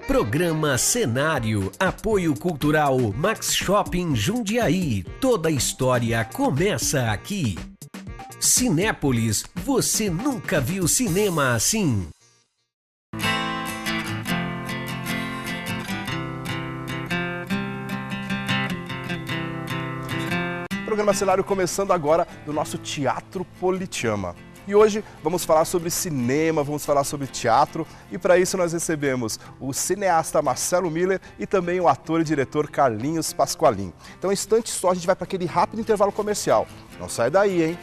Programa Cenário, apoio cultural Max Shopping Jundiaí. Toda a história começa aqui. Cinépolis, você nunca viu cinema assim. Programa Cenário começando agora do nosso Teatro Politeama. E hoje vamos falar sobre cinema, vamos falar sobre teatro e para isso nós recebemos o cineasta Marcelo Miller e também o ator e diretor Carlinhos Pasqualin. Então, em instantes só, a gente vai para aquele rápido intervalo comercial. Não sai daí, hein?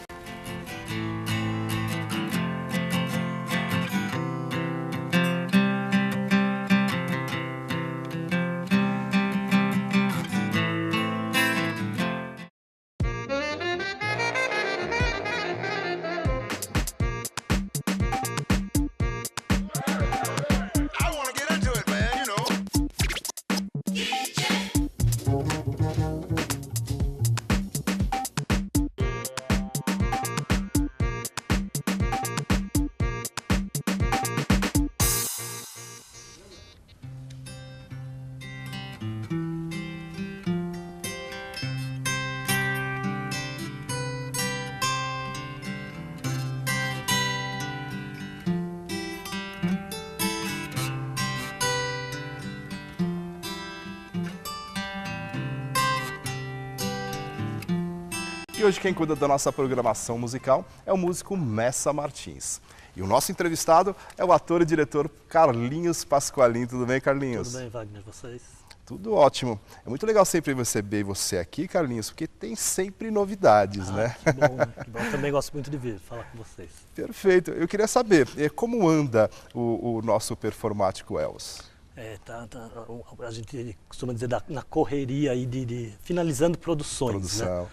E hoje quem cuida da nossa programação musical é o músico Messa Martins. E o nosso entrevistado é o ator e diretor Carlinhos Pasqualin. Tudo bem, Carlinhos? Tudo bem, Wagner. Vocês? Tudo ótimo. É muito legal sempre receber você aqui, Carlinhos, porque tem sempre novidades, né? Que bom, né? Que bom. Eu também gosto muito de vir falar com vocês. Perfeito. Eu queria saber como anda o nosso performático Els? A gente costuma dizer na correria aí de finalizando produções, né?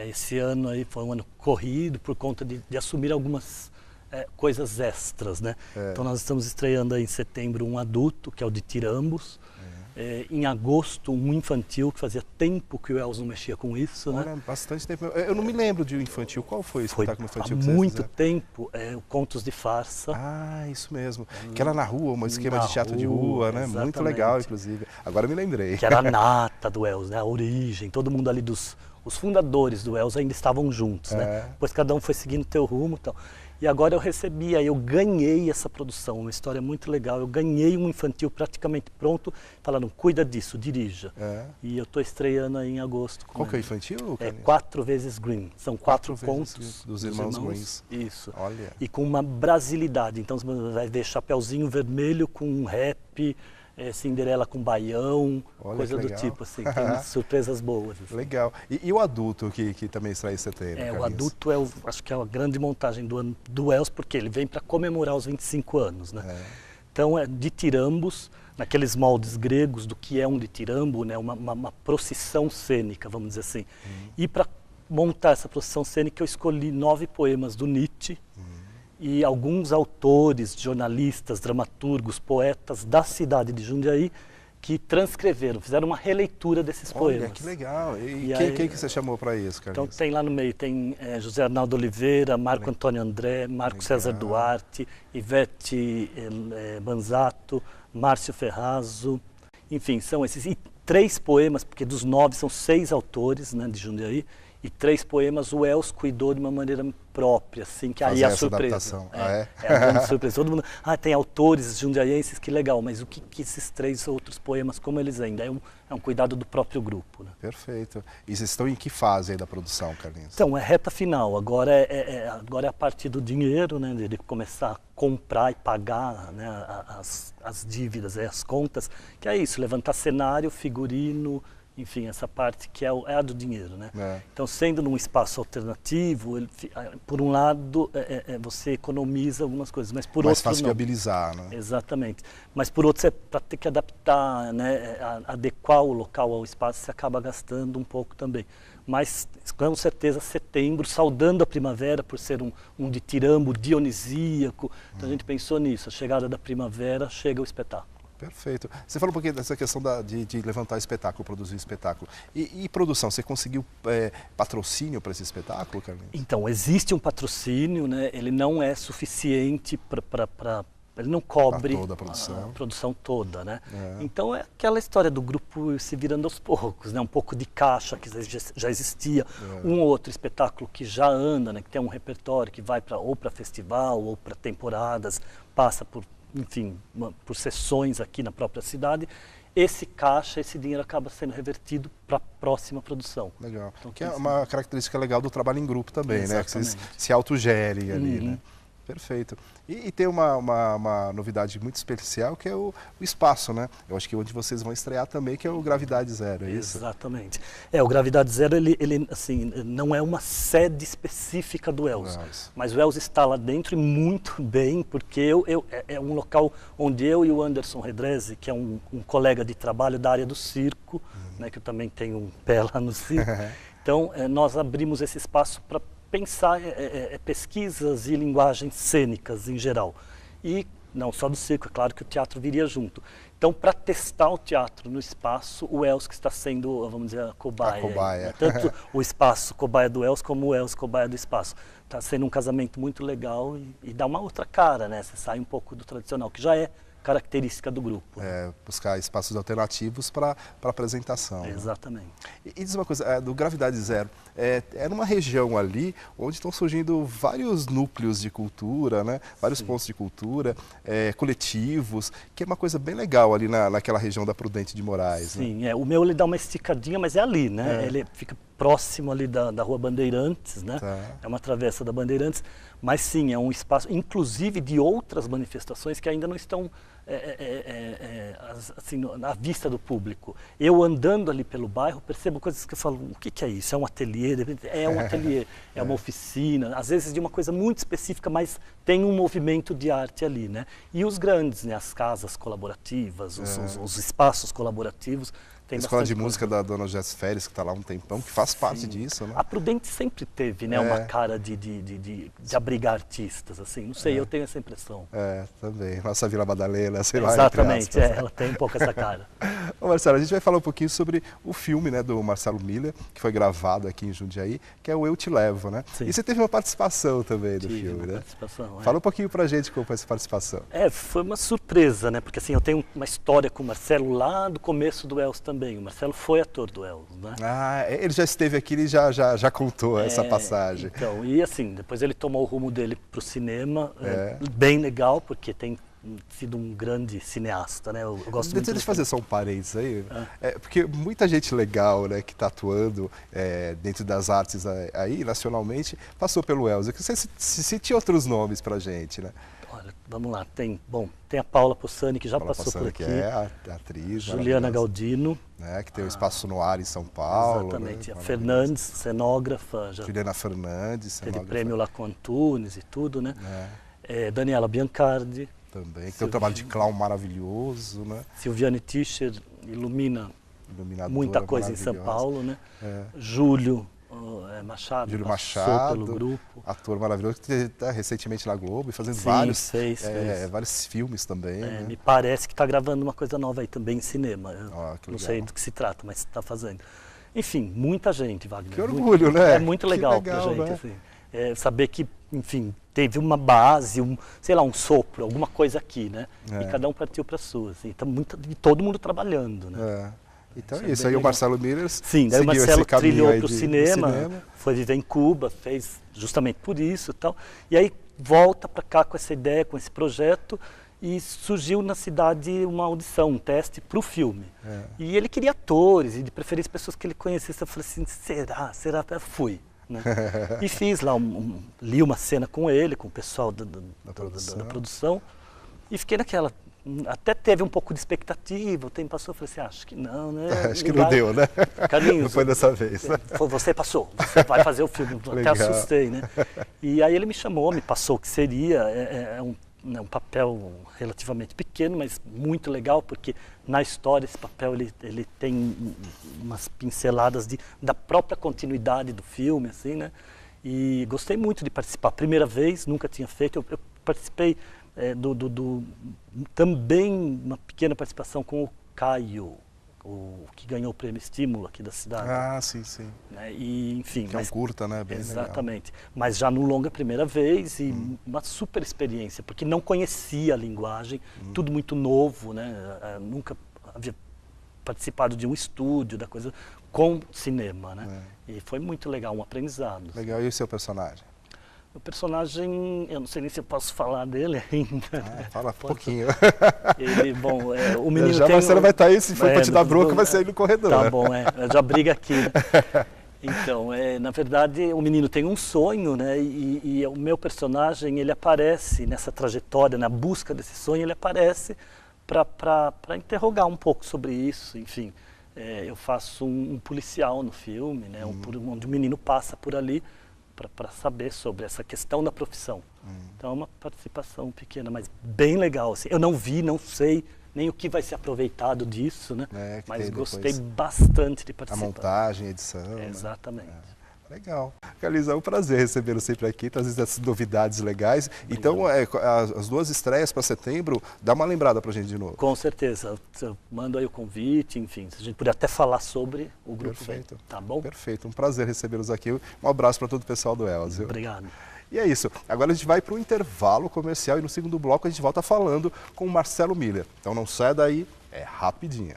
Esse ano aí foi um ano corrido por conta de assumir algumas coisas extras, né? Então nós estamos estreando aí em setembro um adulto, que é o de Tirambos. Em agosto, um infantil, que fazia tempo que o Els não mexia com isso, né? Olha, bastante tempo. Eu não me lembro de um infantil. Qual foi o espetáculo infantil que vocês fizeram? Há muito tempo, o Contos de Farsa. Ah, isso mesmo. Que era na rua, um esquema de teatro de rua, né? Exatamente. Muito legal, inclusive. Agora eu me lembrei. Que era a nata do Els, né? A origem, todo mundo ali os fundadores do Els ainda estavam juntos, né? Depois cada um foi seguindo o teu rumo e tal. E agora eu ganhei essa produção, uma história muito legal. Eu ganhei um infantil praticamente pronto, falaram, cuida disso, dirija. E eu estou estreando aí em agosto. Qual que é o infantil, Carlinhos? 4 vezes Green. São 4 contos dos irmãos Greens. Isso. Olha. E com uma brasilidade. Então você vai ver Chapeuzinho Vermelho com um rap, Cinderela com baião, olha, coisa do tipo, assim, tem surpresas boas. Assim. Legal. E o adulto que também sai em setembro? O adulto acho que é a grande montagem do Els, porque ele vem para comemorar os 25 anos, né? Então é de Tirambos, naqueles moldes gregos do que é um ditirambo, né? Uma procissão cênica, vamos dizer assim. E para montar essa procissão cênica eu escolhi 9 poemas do Nietzsche, e alguns autores, jornalistas, dramaturgos, poetas da cidade de Jundiaí que transcreveram, fizeram uma releitura desses poemas. Olha, que legal. E quem que você chamou para isso, Carlinhos? Então tem lá no meio, tem José Arnaldo Oliveira, Marco Antônio André, Marco César Duarte, Ivete Banzato, Márcio Ferrazzo, enfim, são esses. E 3 poemas, porque dos 9 são 6 autores, né, de Jundiaí, e 3 poemas o Els cuidou de uma maneira própria, assim, que aí é a surpresa. É a grande surpresa. Todo mundo, tem autores jundiaienses, que legal, mas o que esses 3 outros poemas, como eles ainda? É um cuidado do próprio grupo, né? Perfeito. E vocês estão em que fase aí da produção, Carlinhos? Então, é reta final. Agora é a partir do dinheiro, né, de começar a comprar e pagar, né, as dívidas, as contas, que é isso, levantar cenário, figurino, enfim, essa parte que é a do dinheiro, né? Então, sendo num espaço alternativo, por um lado, você economiza algumas coisas, mas por outro não. Mais fácil viabilizar, né? Exatamente. Mas por outro, para ter que adaptar, né, adequar o local ao espaço, você acaba gastando um pouco também. Mas, com certeza, setembro, saudando a primavera, por ser um ditirambo dionisíaco, então a gente pensou nisso, a chegada da primavera, chega o espetáculo. Perfeito. Você falou um pouquinho dessa questão de levantar espetáculo, produzir espetáculo. E produção, você conseguiu patrocínio para esse espetáculo, Carlinhos? Então, existe um patrocínio, né? Ele não é suficiente para ele não cobre toda a produção. Toda, né? Então é aquela história do grupo se virando aos poucos, né? Um pouco de caixa que já existia, um outro espetáculo que já anda, né? Que tem um repertório que vai ou para festival ou para temporadas, passa por, enfim, por sessões aqui na própria cidade. Esse caixa, esse dinheiro acaba sendo revertido para a próxima produção. Legal. Então, que é uma característica legal do trabalho em grupo também, exatamente, né? Que vocês se autogerem ali, né? Perfeito. E tem uma novidade muito especial, que é o espaço, né? Eu acho que onde vocês vão estrear também, que é o Gravidade Zero, é isso? Exatamente. O Gravidade Zero, ele assim, não é uma sede específica do ELS, mas o ELS está lá dentro e muito bem, porque é um local onde eu e o Anderson Redrese, que é um colega de trabalho da área do circo, né, que eu também tenho um pé lá no circo, então nós abrimos esse espaço para pensar pesquisas e linguagens cênicas em geral. E não só do circo, é claro que o teatro viria junto. Então, para testar o teatro no espaço, o ELS que está sendo, vamos dizer, a cobaia. Aí, né? Tanto o espaço cobaia do ELS como o ELS cobaia do espaço. Está sendo um casamento muito legal e dá uma outra cara, né? Você sai um pouco do tradicional, que já é característica do grupo. Buscar espaços alternativos para apresentação. Exatamente. Né? E diz uma coisa, do Gravidade Zero, é numa região ali onde estão surgindo vários núcleos de cultura, né? Vários pontos de cultura, coletivos, que é uma coisa bem legal ali naquela região da Prudente de Moraes. Sim, né? O meu ele dá uma esticadinha, mas é ali, né? Ele fica próximo ali da Rua Bandeirantes, né? É uma travessa da Bandeirantes, mas sim, é um espaço, inclusive de outras manifestações que ainda não estão assim, à vista do público. Eu andando ali pelo bairro percebo coisas que eu falo, o que é isso? É um ateliê? É um ateliê, é uma oficina, às vezes de uma coisa muito específica, mas tem um movimento de arte ali, né? E os grandes, né? As casas colaborativas, os espaços colaborativos. Tem a Escola de Música da Dona Jess Férez, que está lá há um tempão, que faz parte disso, né? A Prudente sempre teve, né, uma cara de abrigar artistas, assim, não sei, eu tenho essa impressão. Também. Nossa Vila Madalena, sei lá. Exatamente, ela tem um pouco essa cara. Ô Marcelo, a gente vai falar um pouquinho sobre o filme, né, do Marcelo Miller, que foi gravado aqui em Jundiaí, que é o Eu Te Levo, né? Sim. E você teve uma participação também do filme, né? Participação, Fala um pouquinho pra gente como foi essa participação. Foi uma surpresa, né? Porque assim, eu tenho uma história com o Marcelo lá do começo do ELS também. O Marcelo foi ator do ELS, né? Ele já esteve aqui e já contou essa passagem. Então, e assim, depois ele tomou o rumo dele pro cinema, bem legal, porque tem sido um grande cineasta, né? Eu gosto muito. Deixa eu fazer só um parênteses aí, porque muita gente legal, né, que está atuando dentro das artes aí, nacionalmente, passou pelo ELS. Você cite outros nomes pra gente, né? Olha, vamos lá, tem a Paula Possani, que já passou por aqui. Que é a atriz. Juliana Galdino. Né, que tem o Espaço no Ar em São Paulo. Exatamente. Né? A Fernandes, cenógrafa. Juliana Fernandes, cenógrafa. Teve prêmio lá com Antunes e tudo, né? Daniela Biancardi. Também, que tem um trabalho de clown maravilhoso, né? Silviane Tischer ilumina muita coisa em São Paulo, né? Júlio Machado, Júlio Machado, pelo grupo. Ator maravilhoso, que está recentemente na Globo e fazendo fez. vários filmes também. Né? Me parece que está gravando uma coisa nova aí também em cinema. Não sei do que se trata, mas está fazendo. Enfim, muita gente, Wagner. Que orgulho, né? É muito legal pra gente, né? Assim. Saber que, enfim, teve uma base, um sopro, alguma coisa aqui, né? E cada um partiu para a sua, assim. Então, todo mundo trabalhando, né? Então é isso, aí legal. O Marcelo Miller daí o Marcelo trilhou para o cinema, foi viver em Cuba, fez justamente por isso e tal. E aí volta para cá com essa ideia, com esse projeto, e surgiu na cidade uma audição, um teste para o filme. E ele queria atores, e de preferência pessoas que ele conhecesse. Eu falei assim, será? Eu fui. Né? E fiz lá, li uma cena com ele, com o pessoal da produção, e fiquei naquela. Até teve um pouco de expectativa, o tempo passou, eu falei assim, acho que não, né? Acho que não deu, né? Carlinhos, não foi dessa vez. Né? Você passou, você vai fazer o filme, até assustei, né? E aí ele me chamou, me passou o que seria, um papel relativamente pequeno, mas muito legal, porque na história esse papel ele tem umas pinceladas da própria continuidade do filme, assim, né? E gostei muito de participar, primeira vez, nunca tinha feito, eu participei também uma pequena participação com o Caio, o que ganhou o prêmio Estímulo aqui da cidade. Ah, sim, sim. Né? E, enfim, Que é um curta, né? Bem exatamente. Legal. Mas já no longa a primeira vez e uma super experiência, porque não conhecia a linguagem, tudo muito novo, né? Nunca havia participado de um estúdio, da coisa com cinema, né? E foi muito legal, um aprendizado. Legal. E o seu personagem? O personagem, eu não sei nem se eu posso falar dele ainda. Fala um pouquinho. Ele, bom, o menino já tem... a Marcela vai estar aí, se for para te dar bronca, vai sair no corredor. Tá bom, já briga aqui. Né? Então, na verdade, o menino tem um sonho, né? E o meu personagem, ele aparece nessa trajetória, na busca desse sonho, ele aparece para interrogar um pouco sobre isso, enfim. Eu faço um policial no filme, né? Onde o menino passa por ali para saber sobre essa questão da profissão. Então é uma participação pequena, mas bem legal. Assim. Eu não vi, não sei nem o que vai ser aproveitado disso, né? Mas gostei bastante de participar. A montagem, a edição. Exatamente. Né? Legal. Carlinhos, é um prazer recebê-lo sempre aqui, trazendo essas novidades legais. Então, as 2 estreias para setembro, dá uma lembrada para a gente de novo. Com certeza. Eu mando aí o convite, enfim, se a gente puder até falar sobre o grupo. Perfeito. Tá bom? Perfeito. Um prazer recebê-los aqui. Um abraço para todo o pessoal do Elas. Obrigado. E é isso. Agora a gente vai para o intervalo comercial e no segundo bloco a gente volta falando com o Marcelo Miller. Então não sai daí, é rapidinho.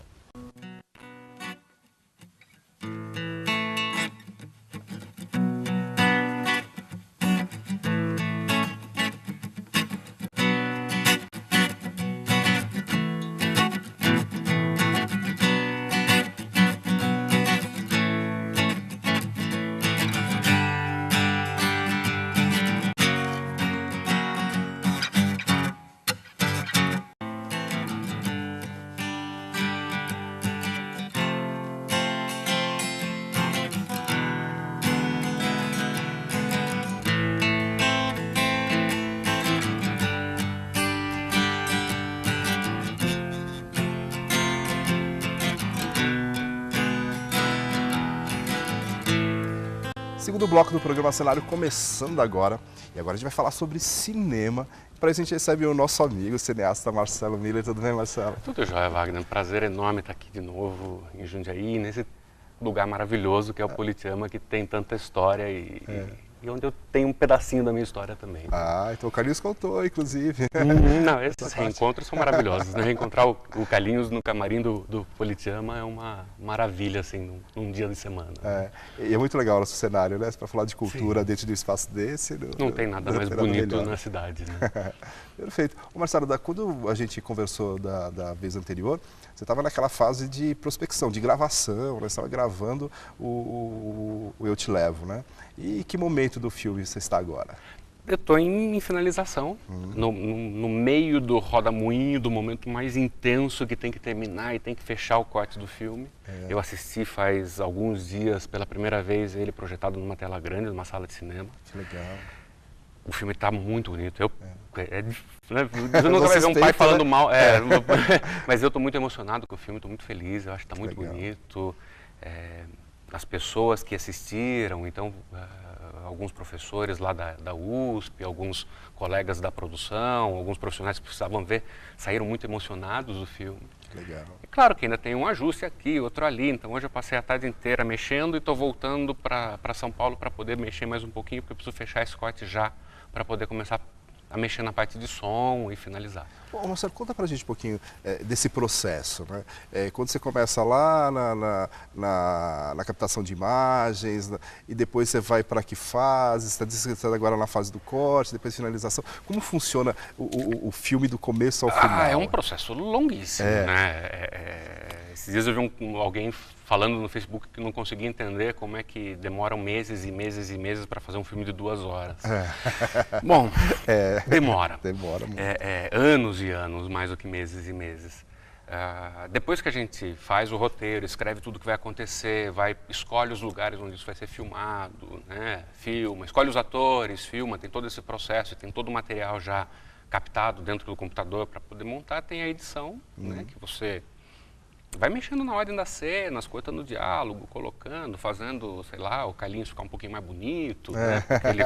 Segundo bloco do programa Cenário começando agora. E agora a gente vai falar sobre cinema. Para isso a gente recebe o nosso amigo, o cineasta Marcelo Miller. Tudo bem, Marcelo? Tudo jóia, Wagner. Um prazer enorme estar aqui de novo em Jundiaí, nesse lugar maravilhoso que é o Politeama, que tem tanta história e onde eu tenho um pedacinho da minha história também. Ah, então o Carlinhos contou, inclusive. Não, esses reencontros são maravilhosos. Né? Reencontrar o Carlinhos no camarim do Politeama é uma maravilha, assim, num dia de semana. E é muito legal o nosso cenário, né? Para falar de cultura dentro de um espaço desse. Não tem nada mais bonito na cidade, né? Perfeito. Ô Marcelo, quando a gente conversou da vez anterior, você estava naquela fase de prospecção, de gravação, né? Você estava gravando o Eu Te Levo, né? E que momento do filme você está agora? Eu estou em finalização, no meio do rodamuinho, do momento mais intenso que tem que terminar e tem que fechar o corte do filme. Eu assisti faz alguns dias pela primeira vez ele projetado numa tela grande, numa sala de cinema. Que legal. O filme está muito bonito. Você nunca vai ver um pai falando mal, mas eu estou muito emocionado com o filme, estou muito feliz, eu acho que está muito bonito. As pessoas que assistiram, então alguns professores lá da USP, alguns colegas da produção, alguns profissionais que precisavam ver, saíram muito emocionados do filme. Legal. E claro que ainda tem um ajuste aqui, outro ali, então hoje eu passei a tarde inteira mexendo e estou voltando para São Paulo para poder mexer mais um pouquinho, porque eu preciso fechar esse corte já para poder começar a mexer na parte de som e finalizar. Bom, Marcelo, conta pra gente um pouquinho desse processo, né? Quando você começa lá na captação de imagens, e depois você vai para que fase, você está agora na fase do corte, depois finalização. Como funciona o filme do começo ao final? É um processo longuíssimo, né? Esses dias eu vi alguém falando no Facebook que não conseguia entender como é que demoram meses e meses e meses para fazer um filme de 2 horas. Bom, demora. Demora muito. Anos e anos, mais do que meses e meses. Depois que a gente faz o roteiro, escreve tudo o que vai acontecer, escolhe os lugares onde isso vai ser filmado, né? Filma, escolhe os atores, filma, tem todo esse processo, tem todo o material já captado dentro do computador para poder montar, tem a edição, né? Que você vai mexendo na ordem das cenas, cortando o diálogo, colocando, fazendo, sei lá, o Carlinhos ficar um pouquinho mais bonito, né? Porque ele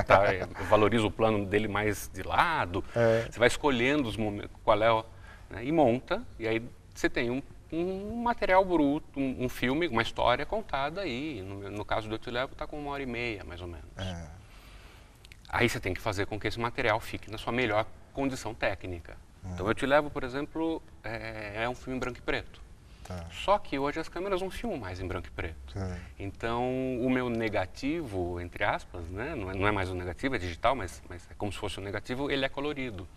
valoriza o plano dele mais de lado. Você vai escolhendo os momentos, qual é né? E monta, e aí você tem um material bruto, um filme, uma história contada aí. No caso do Eu Te Levo, está com 1h30, mais ou menos. Aí você tem que fazer com que esse material fique na sua melhor condição técnica. Então, Eu Te Levo, por exemplo, é um filme em branco e preto. Só que hoje as câmeras não filmam mais em branco e preto. Então, o meu negativo, entre aspas, né, não é mais um negativo, é digital, mas é como se fosse um negativo, ele é colorido.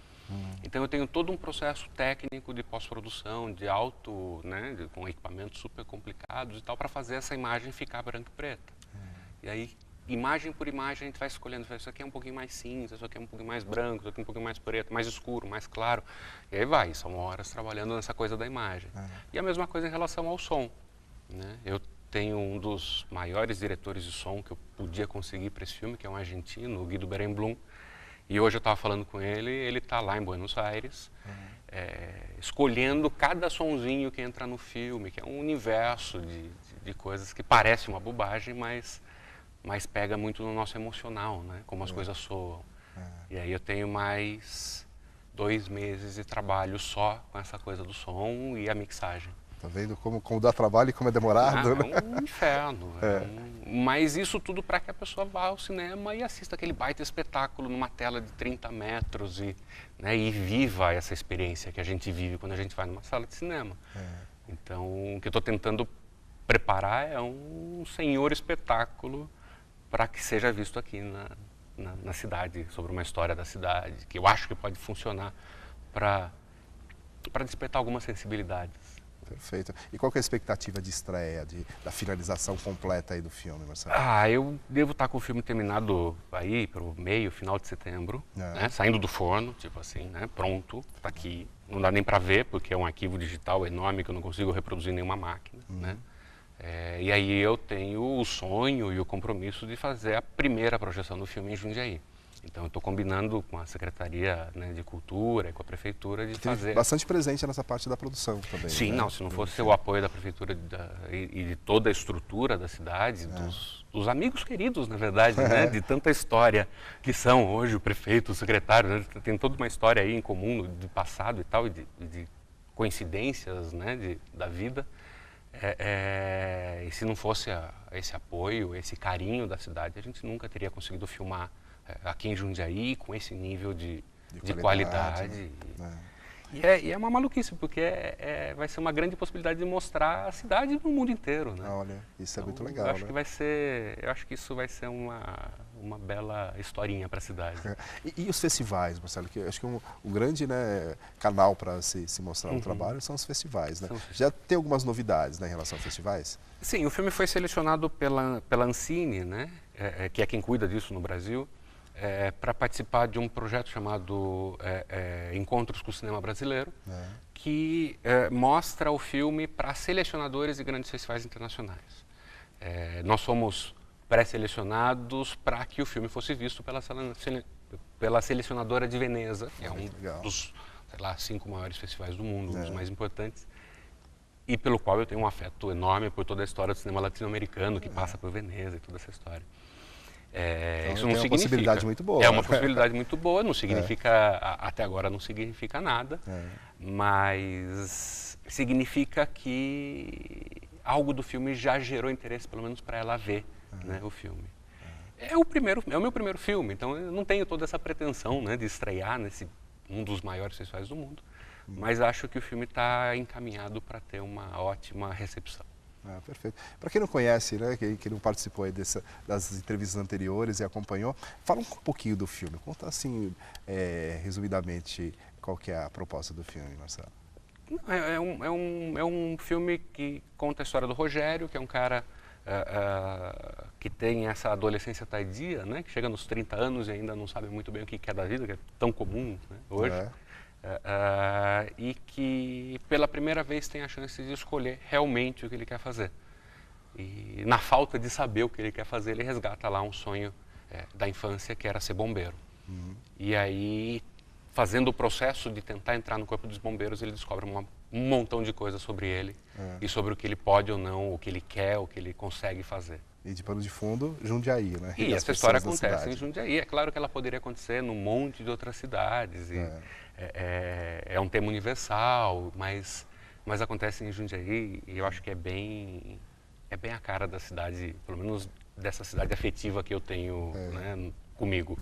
Então, eu tenho todo um processo técnico de pós-produção, de alto, né, com equipamentos super complicados e tal, para fazer essa imagem ficar branco e preta. E aí, imagem por imagem, a gente vai escolhendo, isso aqui é um pouquinho mais cinza, isso aqui é um pouquinho mais branco, isso aqui é um pouquinho mais preto, mais escuro, mais claro. E aí vai, são horas trabalhando nessa coisa da imagem. E a mesma coisa em relação ao som, né? Eu tenho um dos maiores diretores de som que eu podia conseguir para esse filme, que é um argentino, o Guido Berenblum. E hoje eu estava falando com ele, ele está lá em Buenos Aires, escolhendo cada sonzinho que entra no filme, que é um universo de coisas que parece uma bobagem, mas pega muito no nosso emocional, né? Como as coisas soam. E aí eu tenho mais 2 meses de trabalho só com essa coisa do som e a mixagem. Tá vendo como dá trabalho e como é demorado? Né? É um inferno. Mas isso tudo para que a pessoa vá ao cinema e assista aquele baita espetáculo numa tela de 30 metros né, e viva essa experiência que a gente vive quando a gente vai numa sala de cinema. Então, o que eu estou tentando preparar é um senhor espetáculo para que seja visto aqui na cidade, sobre uma história da cidade, que eu acho que pode funcionar para despertar algumas sensibilidades. Perfeito. E qual que é a expectativa de estreia, da finalização completa aí do filme, Marcelo? Eu devo estar com o filme terminado aí para o final de setembro, né? Saindo do forno, tipo assim, né? Pronto, está aqui. Não dá nem para ver, porque é um arquivo digital enorme que eu não consigo reproduzir em nenhuma máquina, né? E aí eu tenho o sonho e o compromisso de fazer a primeira projeção do filme em Jundiaí. Então eu estou combinando com a Secretaria, né, de Cultura e com a Prefeitura de fazer... Bastante presente nessa parte da produção também. Sim, né? não, se não fosse o apoio da Prefeitura e de toda a estrutura da cidade, dos amigos queridos, na verdade, né, de tanta história que são hoje o prefeito, o secretário, né, tem toda uma história aí em comum de passado e tal, e de coincidências, né, da vida. E se não fosse esse apoio, esse carinho da cidade, a gente nunca teria conseguido filmar aqui em Jundiaí com esse nível de qualidade. Né? E é uma maluquice, porque vai ser uma grande possibilidade de mostrar a cidade no mundo inteiro, né? Olha, isso é muito legal, eu acho né? que vai ser, eu acho que isso vai ser uma bela historinha para a cidade. E os festivais, Marcelo? Que eu acho que um grande, né, canal para se mostrar o trabalho são os festivais, né? Já tem algumas novidades, né, em relação a festivais? Sim, o filme foi selecionado pela Ancine, né, que é quem cuida disso no Brasil, para participar de um projeto chamado Encontros com o Cinema Brasileiro, que mostra o filme para selecionadores de grandes festivais internacionais. Nós fomos pré-selecionados para que o filme fosse visto pela selecionadora de Veneza, que é um dos, sei lá, 5 maiores festivais do mundo, um dos mais importantes, e pelo qual eu tenho um afeto enorme por toda a história do cinema latino-americano que passa por Veneza e toda essa história. Então, isso não significa, uma possibilidade muito boa. É uma possibilidade muito boa, não significa, até agora não significa nada, mas significa que algo do filme já gerou interesse, pelo menos para ela ver, né, o filme. É o meu primeiro filme, então eu não tenho toda essa pretensão, né, de estrear nesse um dos maiores festivais do mundo, mas acho que o filme está encaminhado para ter uma ótima recepção. Perfeito. Para quem não conhece, né, que não participou aí das entrevistas anteriores e acompanhou, fala um pouquinho do filme. Conta assim, resumidamente, qual que é a proposta do filme, Marcelo. É um filme que conta a história do Rogério, que é um cara que tem essa adolescência tardia, né, que chega nos 30 anos e ainda não sabe muito bem o que é da vida, que é tão comum, né, hoje. E que pela primeira vez tem a chance de escolher realmente o que ele quer fazer. E na falta de saber o que ele quer fazer, ele resgata lá um sonho da infância, que era ser bombeiro. E aí, fazendo o processo de tentar entrar no corpo dos bombeiros, ele descobre um montão de coisas sobre ele e sobre o que ele pode ou não, o que ele quer, o que ele consegue fazer. E de pano de fundo, Jundiaí, né? E essa história acontece em Jundiaí. É claro que ela poderia acontecer num monte de outras cidades. É um tema universal, mas mas acontece em Jundiaí e eu acho que é bem a cara da cidade, pelo menos dessa cidade afetiva que eu tenho, né, comigo.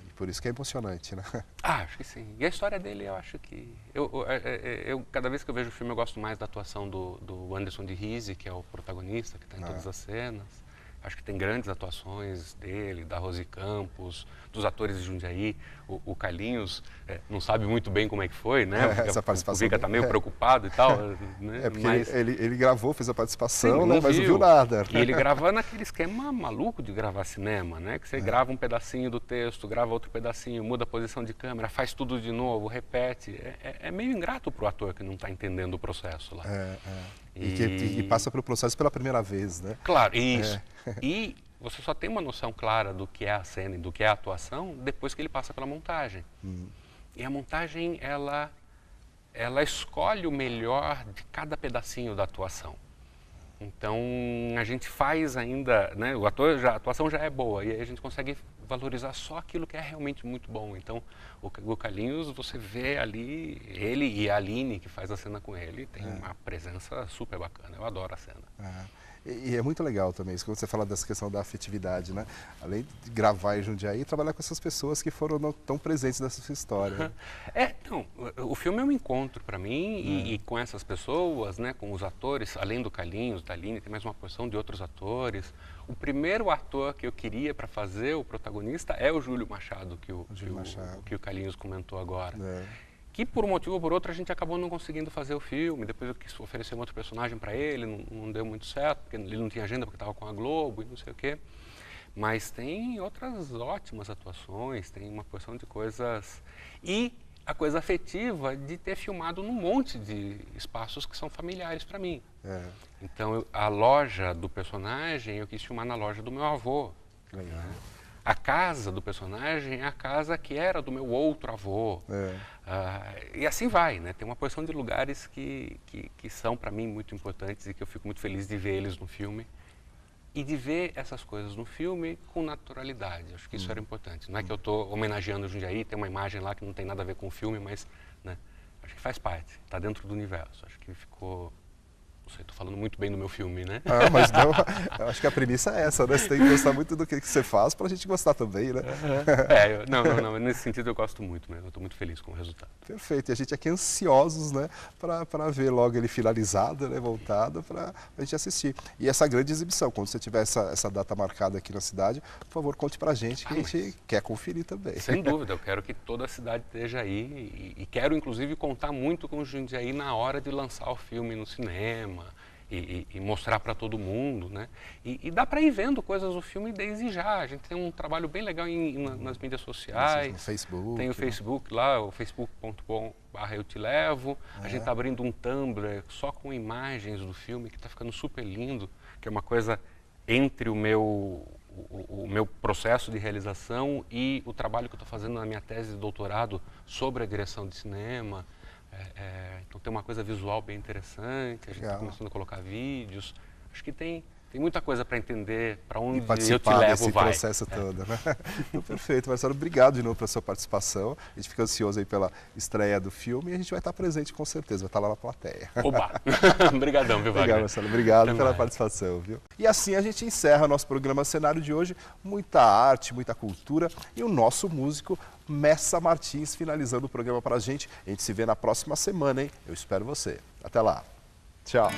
E por isso que é emocionante, né? Acho que sim. E a história dele, eu acho que... Eu cada vez que eu vejo o filme, eu gosto mais da atuação do Anderson de Rize, que é o protagonista, que está em todas as cenas. Acho que tem grandes atuações dele, da Rose Campos, dos atores de Jundiaí. O Carlinhos não sabe muito bem como é que foi, né? Essa participação. O Vika está meio preocupado e tal. Né? Porque ele gravou, fez a participação, sim, né? Mas não viu nada. E ele gravando aquele esquema maluco de gravar cinema, né? Que você grava um pedacinho do texto, grava outro pedacinho, muda a posição de câmera, faz tudo de novo, repete. É meio ingrato para o ator que não está entendendo o processo lá. E passa pelo processo pela primeira vez, né? Claro, isso. E você só tem uma noção clara do que é a cena e do que é a atuação depois que ele passa pela montagem. E a montagem, ela escolhe o melhor de cada pedacinho da atuação. Então, a gente faz ainda, né, a atuação já é boa, e aí a gente consegue valorizar só aquilo que é realmente muito bom. Então, o Carlinhos, você vê ali, ele e a Aline, que faz a cena com ele, tem uma presença super bacana. Eu adoro a cena. E é muito legal também isso, quando você fala dessa questão da afetividade, né? Além de gravar em Jundiaí, trabalhar com essas pessoas que foram tão presentes nessa sua história. O filme é um encontro para mim e com essas pessoas, né, com os atores, além do Carlinhos, da Aline, tem mais uma porção de outros atores. O primeiro ator que eu queria para fazer o protagonista é o Júlio Machado, que o Carlinhos comentou agora. Que por um motivo ou por outro a gente acabou não conseguindo fazer o filme. Depois eu quis oferecer um outro personagem para ele, não deu muito certo, porque ele não tinha agenda porque estava com a Globo e não sei o quê. Mas tem outras ótimas atuações, tem uma porção de coisas. E a coisa afetiva de ter filmado num monte de espaços que são familiares para mim. Então a loja do personagem, eu quis filmar na loja do meu avô. Legal. A casa do personagem é a casa que era do meu outro avô. E assim vai, né? Tem uma porção de lugares que são para mim muito importantes e que eu fico muito feliz de ver eles no filme. E de ver essas coisas no filme com naturalidade. Acho que isso era importante. Não é que eu estou homenageando o Jundiaí, tem uma imagem lá que não tem nada a ver com o filme, mas, né, acho que faz parte, está dentro do universo. Acho que ficou... Não sei, estou falando muito bem do meu filme, né? Mas não, eu acho que a premissa é essa, né? Você tem que gostar muito do que você faz para a gente gostar também, né? Não, nesse sentido eu gosto muito mesmo, eu estou muito feliz com o resultado. Perfeito, e a gente aqui ansiosos, né, para ver logo ele finalizado, né, voltado, para a gente assistir. E essa grande exibição, quando você tiver essa data marcada aqui na cidade, por favor, conte para a gente, que a gente quer conferir também. Sem dúvida, eu quero que toda a cidade esteja aí e quero inclusive contar muito com o Jundiaí na hora de lançar o filme no cinema. E mostrar para todo mundo, né? E dá para ir vendo coisas do filme desde já. A gente tem um trabalho bem legal nas mídias sociais. No Facebook. Tem o Facebook lá, o facebook.com/eutelevo. A gente está abrindo um Tumblr só com imagens do filme, que está ficando super lindo, que é uma coisa entre o meu processo de realização e o trabalho que eu estou fazendo na minha tese de doutorado sobre a direção de cinema. Então tem uma coisa visual bem interessante, a gente está começando a colocar vídeos. Acho que tem muita coisa para entender para onde eu te levo, desse processo todo, né? Então, perfeito, Marcelo, obrigado de novo pela sua participação. A gente fica ansioso aí pela estreia do filme e a gente vai estar presente com certeza, vai estar lá na plateia. Oba! Obrigadão, viu, Wagner? Obrigado, Marcelo, obrigado pela participação, viu? E assim a gente encerra nosso programa Cenário de hoje. Muita arte, muita cultura e o nosso músico Messa Martins finalizando o programa para a gente. A gente se vê na próxima semana, hein? Eu espero você. Até lá. Tchau.